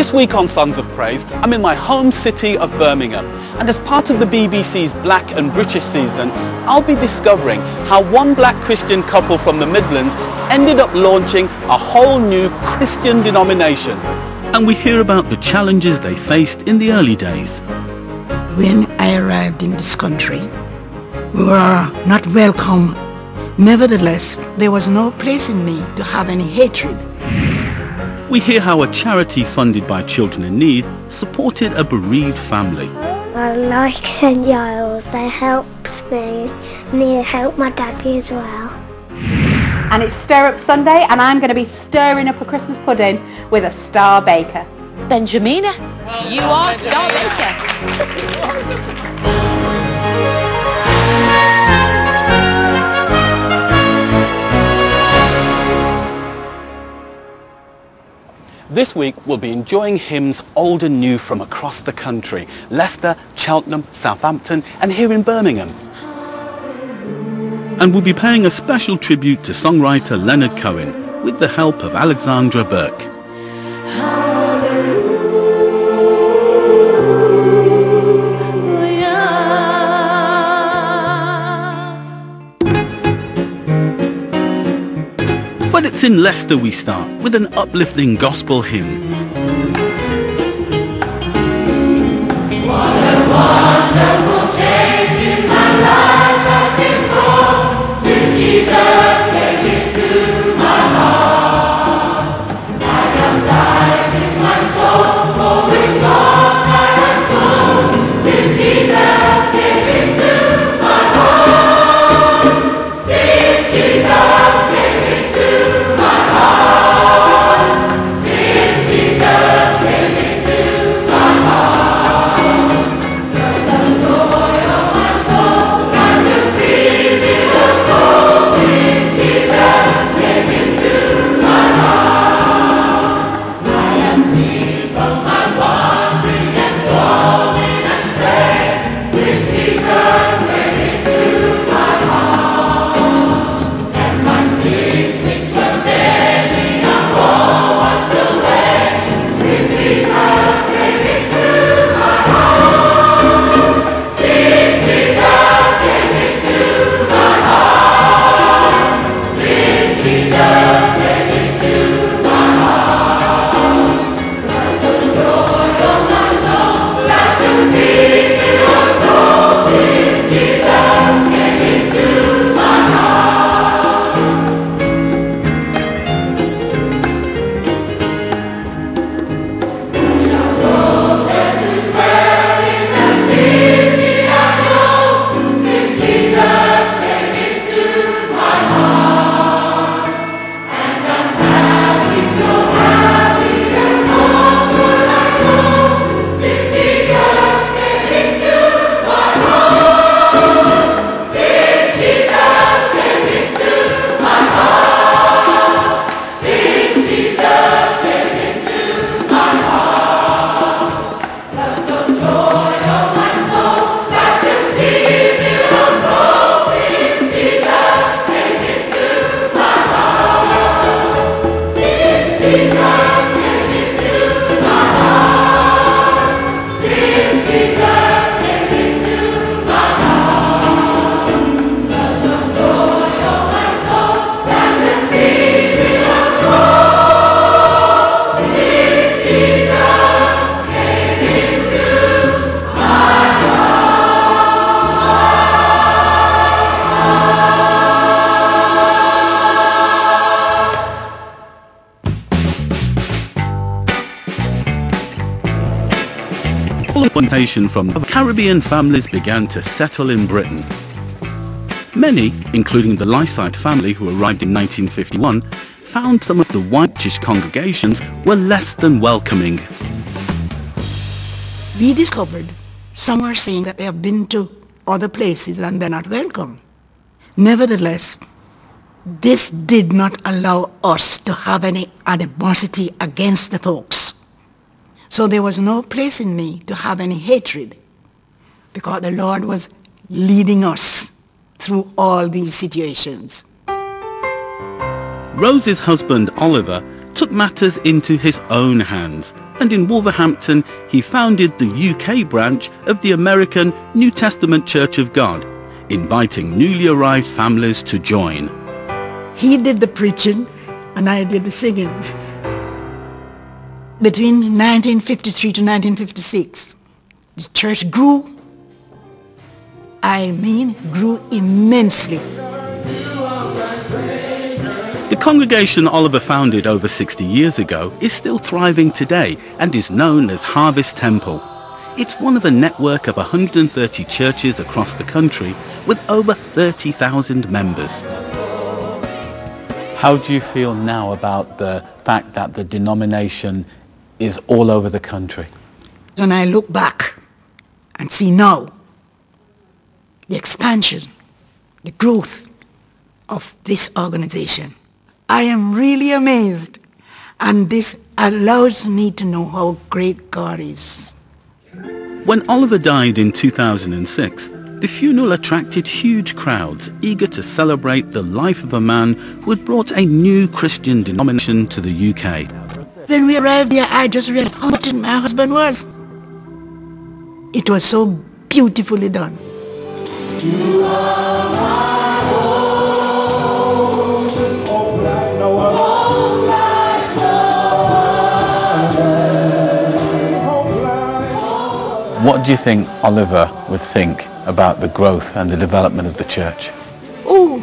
This week on Songs of Praise, I'm in my home city of Birmingham, and as part of the BBC's Black and British season, I'll be discovering how one black Christian couple from the Midlands ended up launching a whole new Christian denomination. And we hear about the challenges they faced in the early days. When I arrived in this country, we were not welcome. Nevertheless, there was no place in me to have any hatred. We hear how a charity funded by Children in Need supported a bereaved family. I like St Giles, they helped me and they helped my daddy as well. And it's Stir Up Sunday and I'm going to be stirring up a Christmas pudding with a Star Baker. Benjamina, you are Star Baker. This week we'll be enjoying hymns old and new from across the country. Leicester, Cheltenham, Southampton and here in Birmingham. And we'll be paying a special tribute to songwriter Leonard Cohen with the help of Alexandra Burke. But it's in Leicester we start with an uplifting gospel hymn. What a wonderful change in my life has been brought since Jesus came into my heart. I am light in my soul, for which Lord I have sought, since Jesus came into my heart. Since Jesus came into my heart. Since Jesus came into my heart. There's a joy of my soul, and the sea was full. Since Jesus came into my heart. I am ceased from my wandering and falling astray. Since Jesus came into my heart. And my sins which were many are all washed away. Since Jesus came into my heart. Since Jesus came into my heart. Since Jesus came into my heart. There's a joy of my soul that to see me was full. Since Jesus came into my heart. Shall go there to dwell in the city I know. Since Jesus came into my heart. And I'm happy, so happy, there's no more I know. Since Jesus came into my heart. Since Jesus came into my heart. Since Jesus came into my heart. There's a joy of my soul that to see me was full. Since Jesus came into my heart. Since Jesus came into my heart. Since Jesus came into my heart. There's a joy of my soul that to see me was full. Since Jesus came into my Following from Caribbean families began to settle in Britain. Many, including the Lyside family who arrived in 1951, found some of the white British congregations were less than welcoming. We discovered some are saying that they have been to other places and they're not welcome. Nevertheless, this did not allow us to have any animosity against the folks. So there was no place in me to have any hatred, because the Lord was leading us through all these situations. Rose's husband Oliver took matters into his own hands, and in Wolverhampton he founded the UK branch of the American New Testament Church of God, inviting newly arrived families to join. He did the preaching and I did the singing. Between 1953 to 1956, the church grew. I mean, grew immensely. The congregation Oliver founded over 60 years ago is still thriving today and is known as Harvest Temple. It's one of a network of 130 churches across the country with over 30,000 members. How do you feel now about the fact that the denomination is all over the country? When I look back and see now the expansion, the growth of this organization, I am really amazed, and this allows me to know how great God is. When Oliver died in 2006, the funeral attracted huge crowds eager to celebrate the life of a man who had brought a new Christian denomination to the UK. When we arrived here, I just realized how much my husband was. It was so beautifully done. You are my What do you think Oliver would think about the growth and the development of the church? Oh,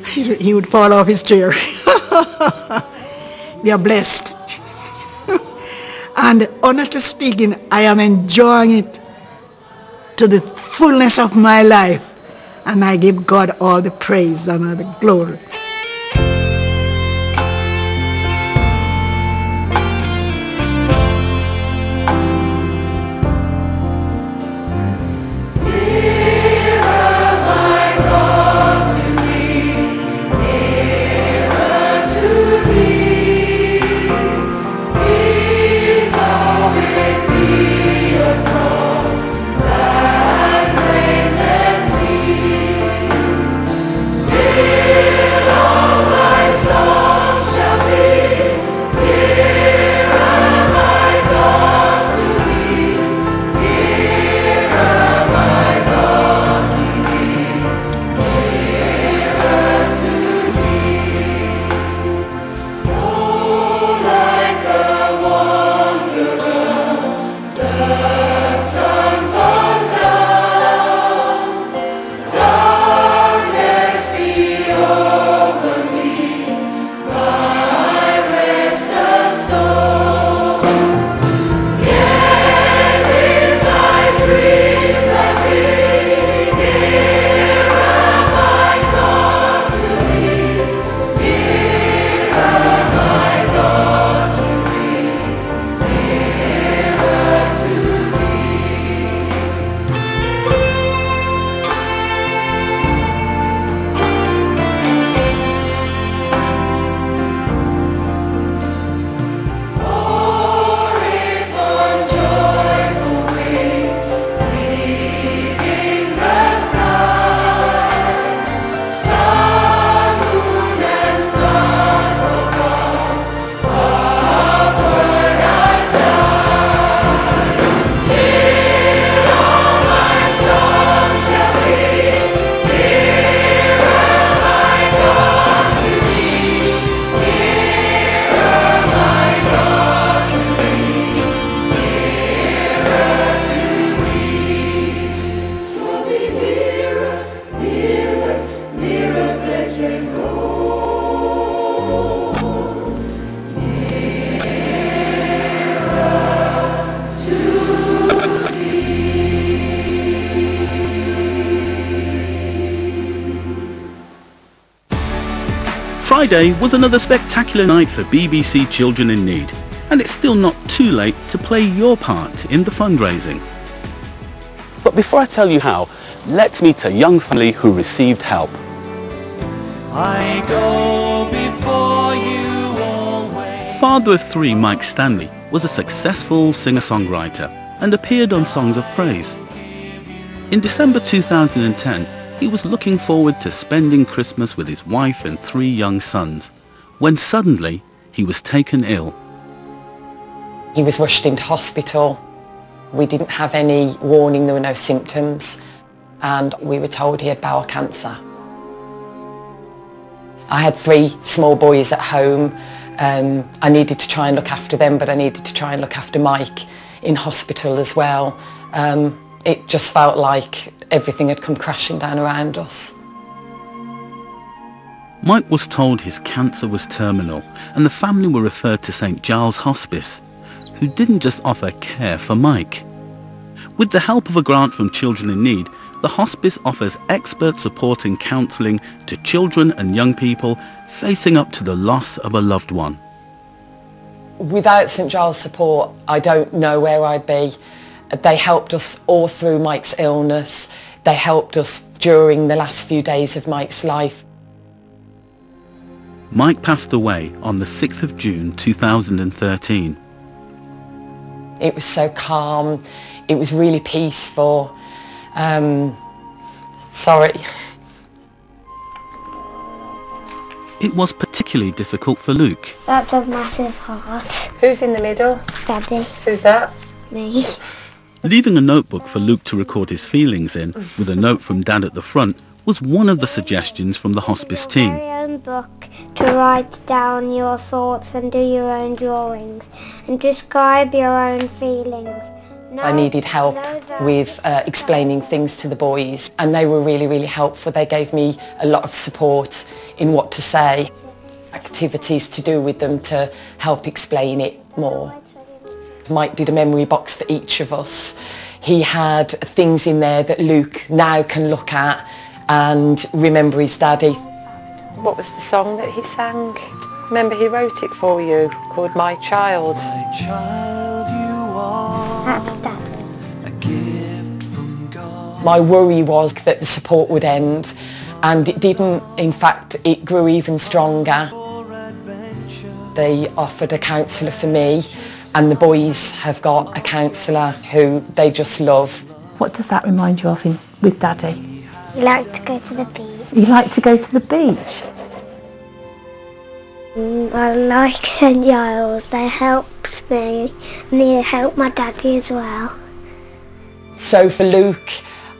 he would fall off his chair. We are blessed. And honestly speaking, I am enjoying it to the fullness of my life. And I give God all the praise and all the glory. Friday was another spectacular night for BBC Children in Need, and it's still not too late to play your part in the fundraising. But before I tell you how, let's meet a young family who received help. I go before you always. Father of three, Mike Stanley, was a successful singer-songwriter and appeared on Songs of Praise. In December 2010, he was looking forward to spending Christmas with his wife and three young sons, when suddenly he was taken ill. He was rushed into hospital. We didn't have any warning, there were no symptoms, and we were told he had bowel cancer. I had 3 small boys at home. I needed to try and look after them, but I needed to try and look after Mike in hospital as well. It just felt like everything had come crashing down around us. Mike was told his cancer was terminal, and the family were referred to St Giles Hospice, who didn't just offer care for Mike. With the help of a grant from Children in Need, the hospice offers expert support and counselling to children and young people facing up to the loss of a loved one. Without St Giles support, I don't know where I'd be. They helped us all through Mike's illness. They helped us during the last few days of Mike's life. Mike passed away on the 6th of June 2013. It was so calm, it was really peaceful. Sorry. It was particularly difficult for Luke. That's a massive heart. Who's in the middle? Daddy. Who's that? Me. Leaving a notebook for Luke to record his feelings in, with a note from Dad at the front, was one of the suggestions from the hospice team. Your own book to write down your thoughts and do your own drawings and describe your own feelings. I needed help with explaining things to the boys, and they were really, really helpful. They gave me a lot of support in what to say, activities to do with them to help explain it more. Mike did a memory box for each of us. He had things in there that Luke now can look at and remember his daddy. What was the song that he sang? Remember, he wrote it for you, called My Child. My child, you are That's Daddy. a gift from God. My worry was that the support would end, and it didn't. In fact, it grew even stronger. They offered a counsellor for me, and the boys have got a counsellor who they just love. What does that remind you of with Daddy? We like to go to the beach. You like to go to the beach? I like St Giles. They helped me and they helped my daddy as well. So for Luke,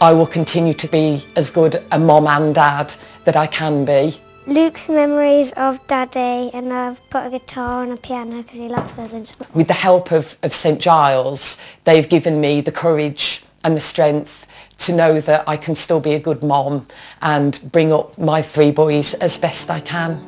I will continue to be as good a mom and dad that I can be. Luke's memories of Daddy, and I've put a guitar and a piano because he loves those instruments. With the help of St Giles, they've given me the courage and the strength to know that I can still be a good mom and bring up my 3 boys as best I can.